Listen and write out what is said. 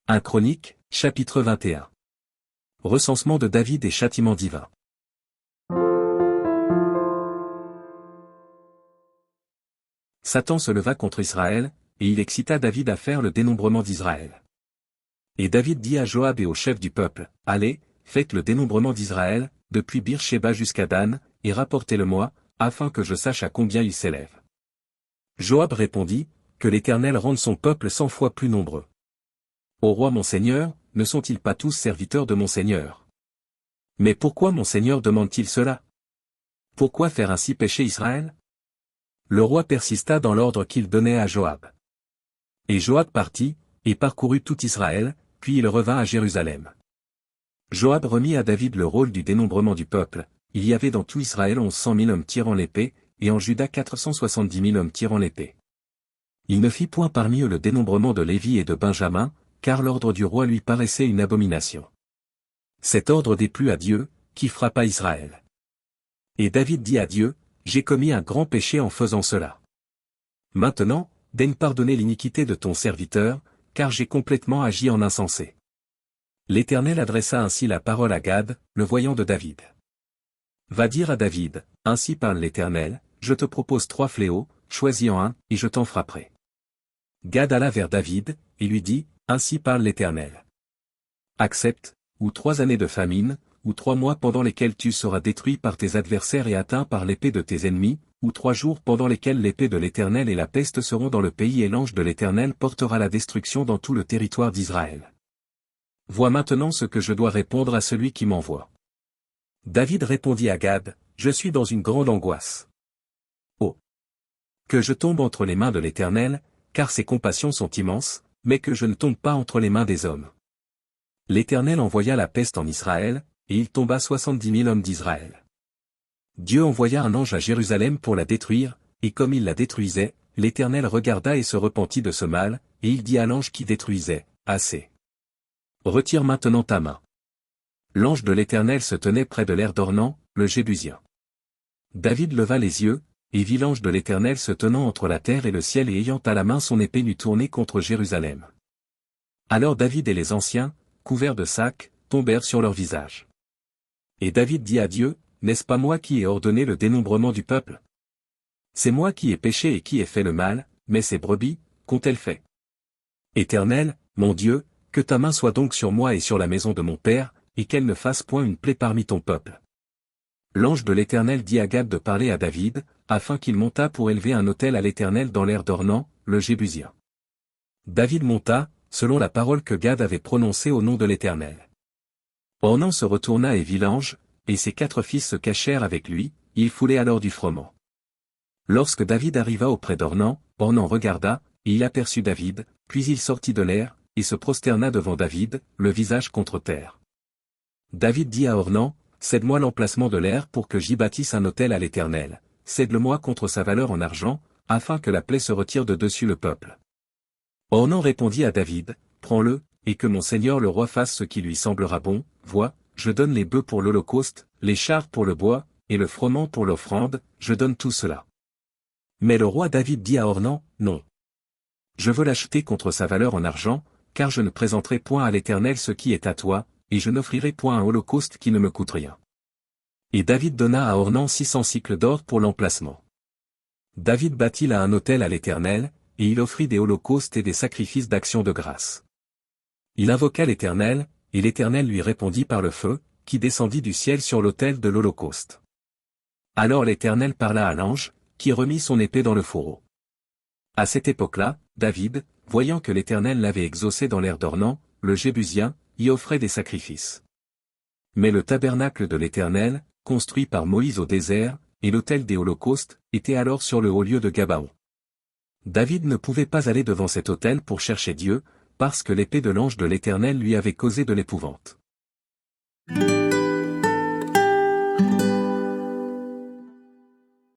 1 Chroniques, chapitre 21. Recensement de David et châtiment divin. Satan se leva contre Israël, et il excita David à faire le dénombrement d'Israël. Et David dit à Joab et aux chefs du peuple, « Allez, faites le dénombrement d'Israël, depuis Beer-Shéba jusqu'à Dan, et rapportez-le-moi, afin que je sache à combien il s'élève. » Joab répondit, « Que l'Éternel rende son peuple 100 fois plus nombreux. Ô roi mon Seigneur, ne sont-ils pas tous serviteurs de mon Seigneur? Mais pourquoi mon Seigneur demande-t-il cela? Pourquoi faire ainsi pécher Israël? » Le roi persista dans l'ordre qu'il donnait à Joab. Et Joab partit, et parcourut tout Israël, puis il revint à Jérusalem. Joab remit à David le rôle du dénombrement du peuple. Il y avait dans tout Israël 1100 000 hommes tirant l'épée, et en Juda 470 000 hommes tirant l'épée. Il ne fit point parmi eux le dénombrement de Lévi et de Benjamin, car l'ordre du roi lui paraissait une abomination. Cet ordre déplut à Dieu, qui frappa Israël. Et David dit à Dieu, « J'ai commis un grand péché en faisant cela. Maintenant, daigne pardonner l'iniquité de ton serviteur, car j'ai complètement agi en insensé. » L'Éternel adressa ainsi la parole à Gad, le voyant de David. « Va dire à David, ainsi parle l'Éternel, je te propose 3 fléaux, choisis-en un, et je t'en frapperai. » Gad alla vers David, et lui dit, « Ainsi parle l'Éternel. Accepte, ou 3 années de famine, ou 3 mois pendant lesquels tu seras détruit par tes adversaires et atteint par l'épée de tes ennemis, ou 3 jours pendant lesquels l'épée de l'Éternel et la peste seront dans le pays et l'ange de l'Éternel portera la destruction dans tout le territoire d'Israël. Vois maintenant ce que je dois répondre à celui qui m'envoie. » David répondit à Gad, « Je suis dans une grande angoisse. Oh! Que je tombe entre les mains de l'Éternel, car ses compassions sont immenses, mais que je ne tombe pas entre les mains des hommes. » L'Éternel envoya la peste en Israël, et il tomba 70 000 hommes d'Israël. Dieu envoya un ange à Jérusalem pour la détruire, et comme il la détruisait, l'Éternel regarda et se repentit de ce mal, et il dit à l'ange qui détruisait, « Assez. Retire maintenant ta main. » L'ange de l'Éternel se tenait près de l'aire d'Ornan, le Jébusien. David leva les yeux, et vit l'ange de l'Éternel se tenant entre la terre et le ciel et ayant à la main son épée nue tournée contre Jérusalem. Alors David et les anciens, couverts de sacs, tombèrent sur leur visage. Et David dit à Dieu, « N'est-ce pas moi qui ai ordonné le dénombrement du peuple? C'est moi qui ai péché et qui ai fait le mal, mais ces brebis, qu'ont-elles fait? Éternel, mon Dieu, que ta main soit donc sur moi et sur la maison de mon père, et qu'elle ne fasse point une plaie parmi ton peuple. » L'ange de l'Éternel dit à Gad de parler à David, afin qu'il montât pour élever un autel à l'Éternel dans l'aire d'Ornan, le Jébusien. David monta, selon la parole que Gad avait prononcée au nom de l'Éternel. Ornan se retourna et vit l'ange, et ses 4 fils se cachèrent avec lui, il foulait alors du froment. Lorsque David arriva auprès d'Ornan, Ornan regarda, et il aperçut David, puis il sortit de l'aire, et se prosterna devant David, le visage contre terre. David dit à Ornan, « Cède-moi l'emplacement de l'aire pour que j'y bâtisse un autel à l'Éternel, cède-le-moi contre sa valeur en argent, afin que la plaie se retire de dessus le peuple. » Ornan répondit à David, « Prends-le, et que mon seigneur le roi fasse ce qui lui semblera bon, vois, je donne les bœufs pour l'holocauste, les chars pour le bois, et le froment pour l'offrande, je donne tout cela. » Mais le roi David dit à Ornan, « Non. Je veux l'acheter contre sa valeur en argent, car je ne présenterai point à l'Éternel ce qui est à toi, et je n'offrirai point un holocauste qui ne me coûte rien. » Et David donna à Ornan 600 sicles d'or pour l'emplacement. David bâtit là un autel à l'Éternel, et il offrit des holocaustes et des sacrifices d'action de grâce. Il invoqua l'Éternel, et l'Éternel lui répondit par le feu, qui descendit du ciel sur l'autel de l'holocauste. Alors l'Éternel parla à l'ange, qui remit son épée dans le fourreau. À cette époque-là, David, voyant que l'Éternel l'avait exaucé dans l'aire d'Ornan, le Jébusien, y offrait des sacrifices. Mais le tabernacle de l'Éternel, construit par Moïse au désert, et l'autel des holocaustes, était alors sur le haut lieu de Gabaon. David ne pouvait pas aller devant cet autel pour chercher Dieu, parce que l'épée de l'ange de l'Éternel lui avait causé de l'épouvante.